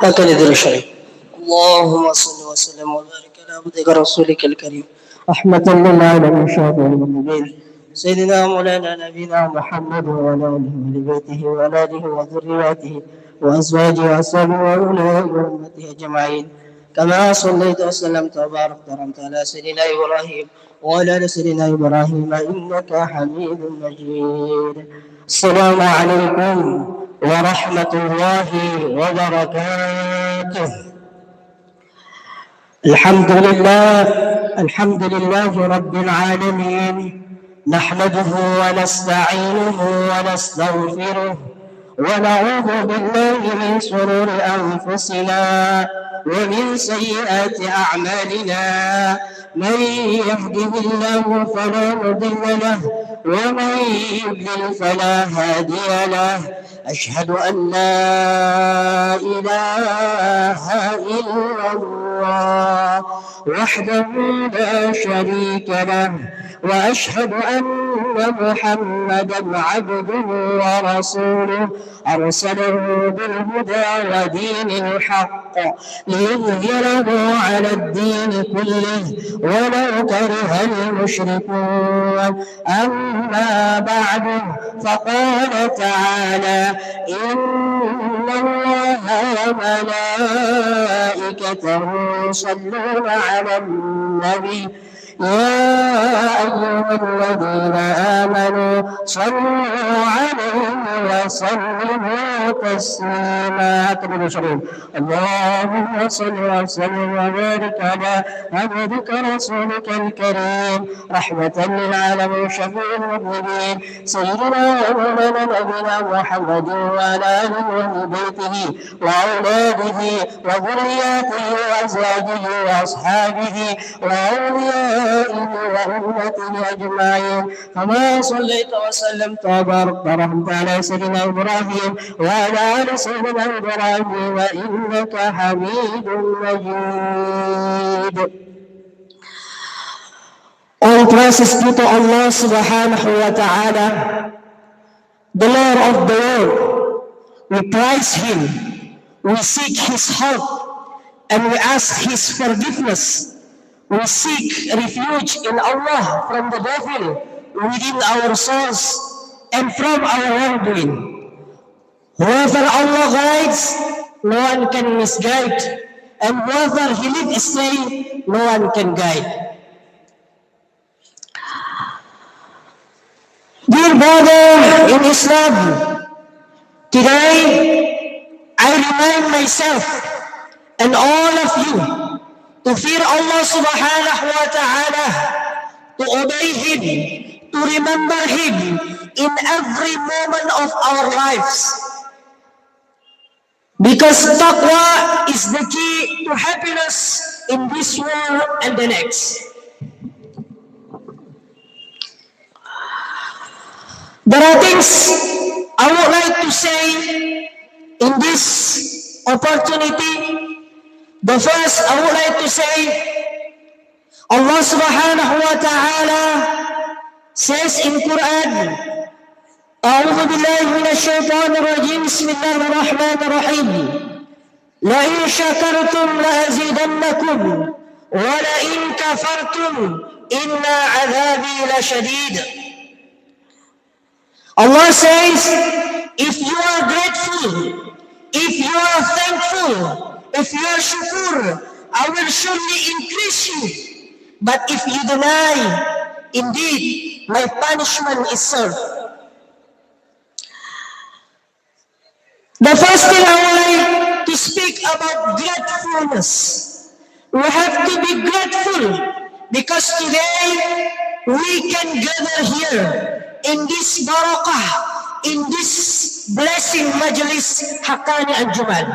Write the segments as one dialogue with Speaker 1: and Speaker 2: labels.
Speaker 1: هكذا يدل الشريف. اللهم صل وسلم وبارك على عبدك رسولك الكريم رحمة للعالمين شافع المذنبين سيدنا مولانا نبينا محمد وعلى آله ولبيته وأولاده وذرياته وأزواجه وأصحابه وأولئك وأمته أجمعين. كما صليت وسلمت وباركت ورحمت على سيدنا إبراهيم وعلى آل سيدنا إبراهيم إنك حميد مجيد. السلام عليكم ورحمة الله وبركاته. الحمد لله رب العالمين، نحمده ونستعينه ونستغفره ونعوذ بالله من شرور أنفسنا ومن سيئات أعمالنا. من يهده الله فلا مضل له ومن يضلل فلا هادي له. أشهد أن لا إله إلا الله وحده لا شريك له، وأشهد أن محمدا عبده ورسوله أرسله بالهدى ودين الحق ليظهره على الدين كله ولو كره المشركون. أما بعد، فقال تعالى: إن الله وملائكته يصلون على النبي يا أيها الذين آمنوا صلوا عليه وسلموا تسليما. اللهم صل وسلم وبارك على عبدك رسولك الكريم رحمة للعالمين شفيع المذنبين سيدنا ومولانا نبينا محمد وعلى آله وبيته وأولاده وذرياته وأزواجه وأصحابه وأوليائه وأمته أجمعين. كما صليت وسلمت وباركت ورحمت على سيدنا إبراهيم وعلى آل سيدنا إبراهيم إنك حميد مجيد. All praises due to Allah subhanahu wa ta'ala, the Lord of the world. We praise Him, we seek His help, and we ask His forgiveness. We seek refuge in Allah from the devil within our souls and from our wrongdoing. Whoever Allah guides, no one can misguide, and whoever He leads astray, no one can guide. Dear brother in Islam, today I remind myself and all of you to fear Allah subhanahu wa ta'ala, to obey Him, to remember Him in every moment of our lives. Because taqwa is the key to happiness in this world and the next. There are things I would like to say in this opportunity. The first I would like to say, Allah subhanahu wa ta'ala says in Quran, أعوذ بالله من الشيطان الرجيم بسم الله الرحمن الرحيم لئن شكرتم لأزيدنكم ولئن كفرتم إن عذابي لشديد. Allah says, if you are grateful, if you are thankful, if you are shukur, I will surely increase you. But if you deny, indeed, my punishment is served. The first thing I would like to speak about gratefulness. We have to be grateful because today we can gather here in this barakah, in this blessing majlis Haqqani Anjuman.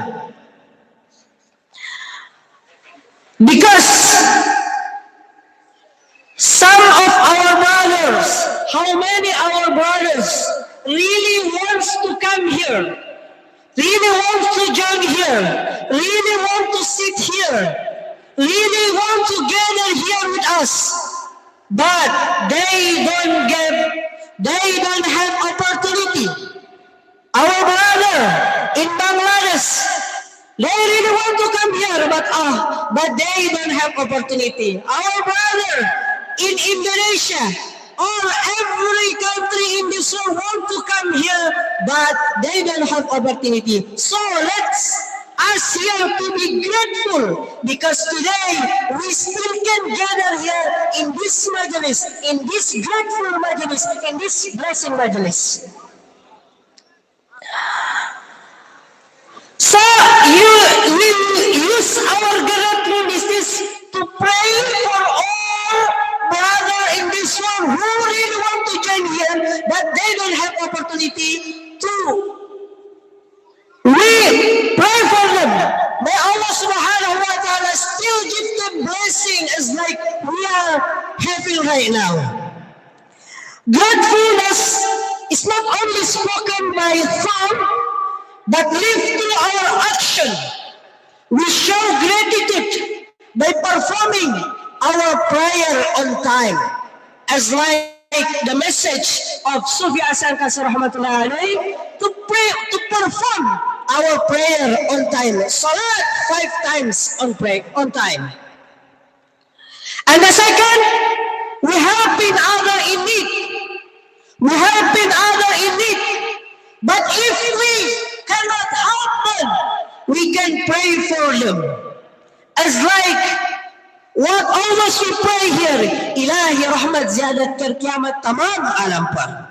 Speaker 1: Because some of our brothers, how many our brothers really wants to come here, really wants to join here, really want to sit here, really want to gather here with us, but they don't get they don't have opportunity. Our brother in Bangladesh, they really want to come here, but they don't have opportunity. Our brother in Indonesia, or every country in this world want to come here, but they don't have opportunity. So let's us here to be grateful, because today we still can gather here in this majlis, in this grateful majlis, in this blessing majlis. So you use our gratefulness to pray for all brother in this world who really want to join here, but they don't have opportunity to. We pray for them. May Allah subhanahu wa ta'ala still give them blessing as like we are having right now. Gratefulness is not only spoken by tongue, but live through our action. We show gratitude by performing our prayer on time, as like the message of Sufi Hasan Kasir rahmatullahi alayhi, to perform our prayer on time. Salat 5 times on time. And the second, we helping other in need. We helping other in need. But if we cannot help them, we can pray for them. As like what always we pray here, Ilahi rahmat ziyadat kar kiamat tamam alam par.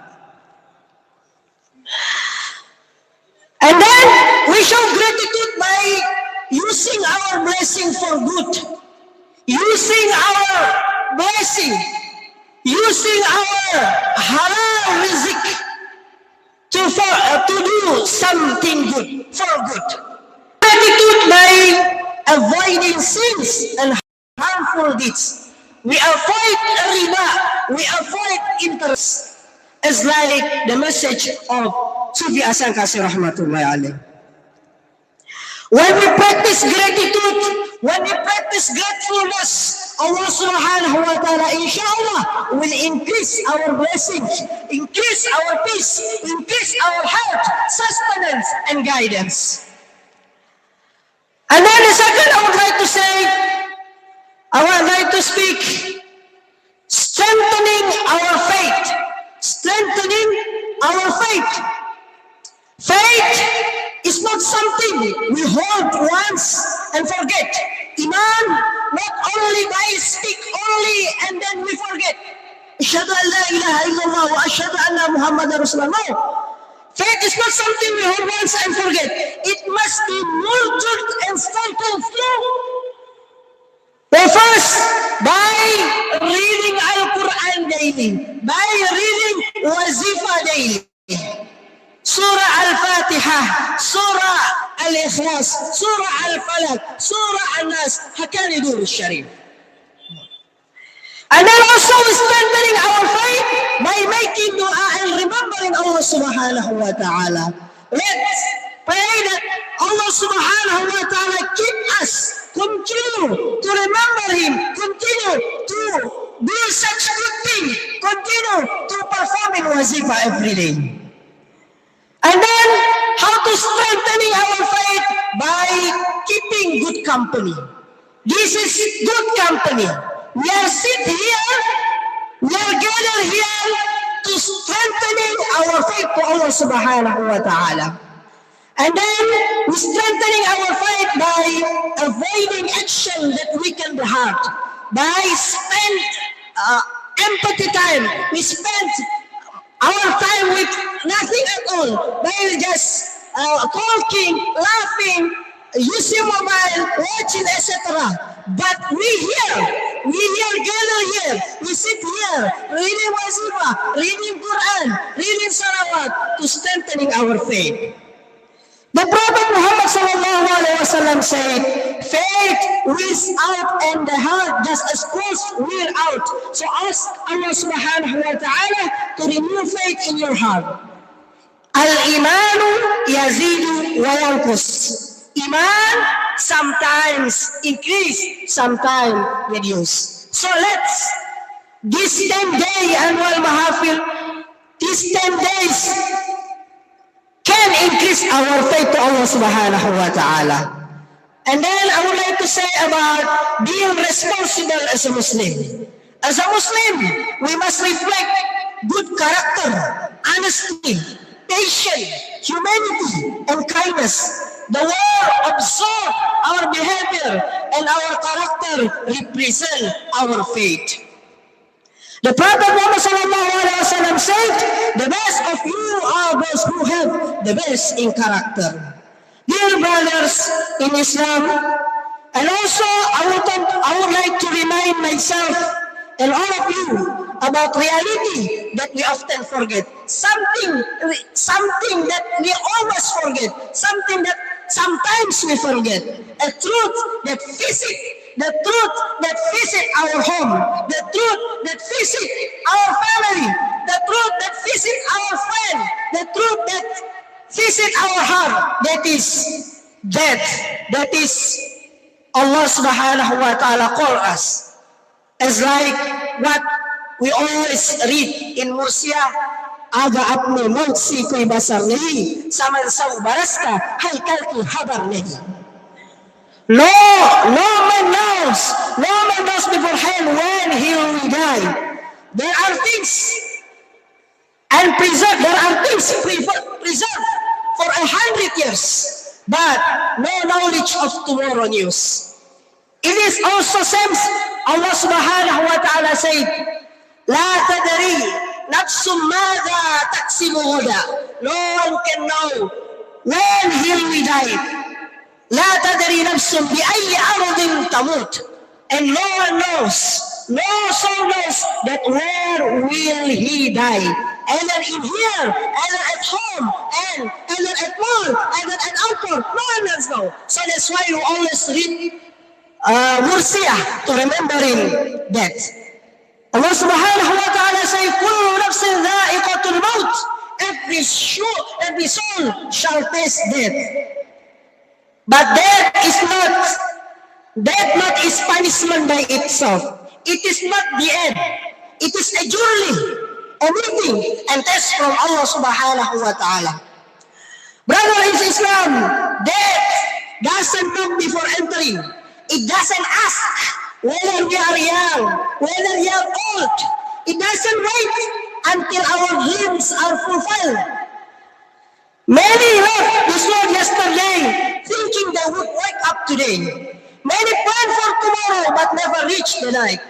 Speaker 1: And then we show gratitude by using our blessing for good, using our blessing, using our halal rizq to do something good, for good. Gratitude by avoiding sins and harmful deeds. We avoid riba, we avoid interest, as like the message of Sufi Hasan Kasir rahmatullahi alayhi. When we practice gratitude, when we practice gratefulness, Allah subhanahu wa ta'ala inshallah will increase our blessings, increase our peace, increase our health, sustenance and guidance. And then the second I would like to speak, strengthening our faith. Strengthening our faith. Faith is not something we hold once and forget. Iman, not only by speak only and then we forget. Asyhadu an la ilaha illallah wa asyhadu anna Muhammadar Rasulullah. No. Faith is not something we hold once and forget. It must be nurtured and strengthened through. First, by reading Al-Quran daily, by reading Wazifa daily. Surah Al-Fatihah, Surah Al-Ikhlas, Surah Al-Falaq, Surah Al-Nas, Hakani Dur Sharif. And then also strengthening our faith by making dua and remembering Allah subhanahu wa ta'ala. Let's pray that Allah subhanahu wa ta'ala keep us, continue to remember Him, continue to do such good thing, continue to perform in wazifa every day. And then how to strengthening our faith by keeping good company. This is good company. We are sit here, we are gathered here to strengthening our faith to Allah subhanahu wa ta'ala. And then we strengthening our faith by avoiding action that we can be hurt. By spend empathy time. We spend our time with nothing at all. By just talking, laughing, using mobile, watching, etc. But we here gather here, we sit here, reading wazifa, reading Quran, reading salawat to strengthening our faith. The Prophet Muhammad sallallahu alaihi wasallam said, faith wears out and the heart just as clothes wear out. So ask Allah subhanahu wa ta'ala to renew faith in your heart. Al-imanu yazidu wa yanqus. Iman sometimes increase, sometimes reduce. So let's, this 10-day annual mahafil, our faith to Allah subhanahu wa ta'ala. And then I would like to say about being responsible as a Muslim. As a Muslim, we must reflect good character, honesty, patience, humanity, and kindness. The world observe our behavior and our character represent our faith. The Prophet Muhammad said, the best of you are those who have the best in character. Dear brothers in Islam, and also I would like to remind myself and all of you about reality that we often forget. Something that we always forget. Something that sometimes we forget. A truth that visit our home. The truth that visit our family. The truth that visit our friend. The truth that visit our heart. That is death. That is Allah subhanahu wa ta'ala call us. As like what we always read in Mursia, aga apne mawsi ko'y basar nahi, saman sa ubaraska, haykal ki habar nahi. No man knows beforehand when he will die. There are things preserved for 100 years, but no knowledge of tomorrow news. It is also same. Allah subhanahu wa ta'ala said, La tadri nafsum madha taksibu ghadan. No one can know when he will die. La tadri nafsum bi ayyi ardin tamut. And no one knows, no soul knows that where will he die. Either in here, either at home, and either at mall, either at airport. No one else knows. So that's why you always read Mursiyah to remembering that. Allah subhanahu wa ta'ala say, Kullu nafsin dha'iqatul maut. Every soul shall taste death. But death is punishment by itself. It is not the end. It is a journey, a meeting, and test from Allah subhanahu wa ta'ala. Brother in Islam, death doesn't knock before entering. It doesn't ask whether we are young, whether we are old. It doesn't wait until our dreams are fulfilled. Many left this world yesterday thinking they would wake up today. Many plan for tomorrow but never reach the night.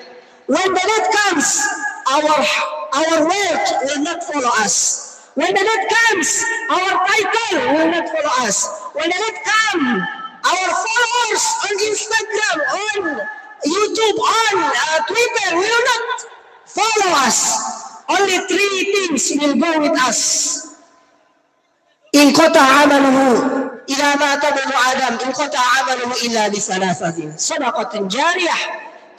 Speaker 1: When the death comes, our wealth will not follow us. When the death comes, our title will not follow us. When the death comes, our followers on Instagram, on YouTube, on Twitter will not follow us. Only 3 things will go with us. In qata amaluhu ila mata banu Adam, in qata amaluhu illa bi thalathatin. Sadaqatin jariyah,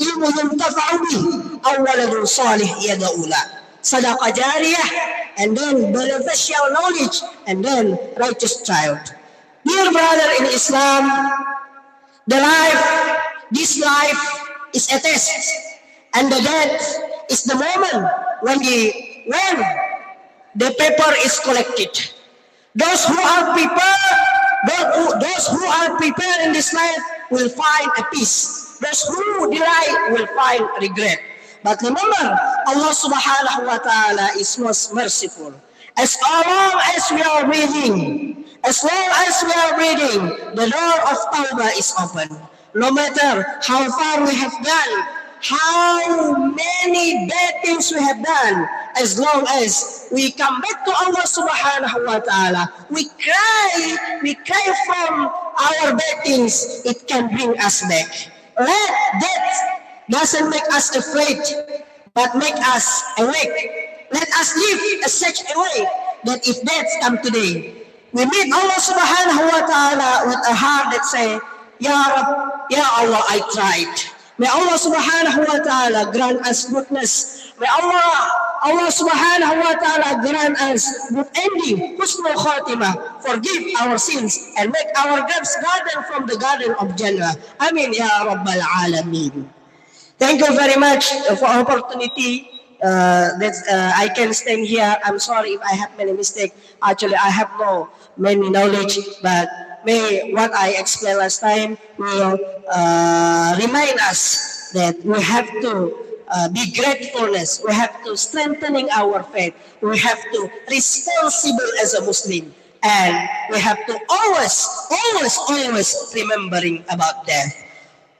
Speaker 1: ilmu yuntafa'u bihi, aw waladun salih yad'u la. Sadaqah jariyah, and then beneficial knowledge, and then righteous child. Dear brother in Islam, this life is a test, and the death is the moment when the paper is collected. Those who are prepared in this life will find a peace. Those who deny will find regret. But remember, Allah subhanahu wa ta'ala is most merciful. As long as we are breathing, the door of Tawbah is open. No matter how far we have gone, how many bad things we have done, as long as we come back to Allah subhanahu wa ta'ala, we cry from our bad things, it can bring us back. Let death doesn't make us afraid, but make us awake. Let us live in such a way that if death come today, we meet Allah subhanahu wa ta'ala with a heart that say, Ya Rab, Ya Allah, I tried. May Allah subhanahu wa ta'ala grant us goodness. May Allah subhanahu wa ta'ala grant us good ending, husnul khatimah, forgive our sins, and make our graves garden from the garden of Jannah. Amin, Ya Rabbal Alameen. Thank you very much for opportunity. I can stand here. I'm sorry if I have many mistakes. Actually, I have no many knowledge, but may what I explained last time will remind us that we have to be gratefulness. We have to strengthening our faith. We have to responsible as a Muslim, and we have to always remembering about death.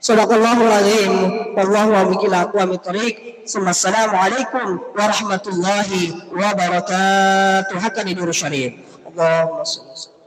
Speaker 1: Sadaqallahul azim, wallahu wa tariq. Assalamualaikum warahmatullahi wabarakatuh. Hakan di Nurul Syarif. Allahumma salli wa sallim.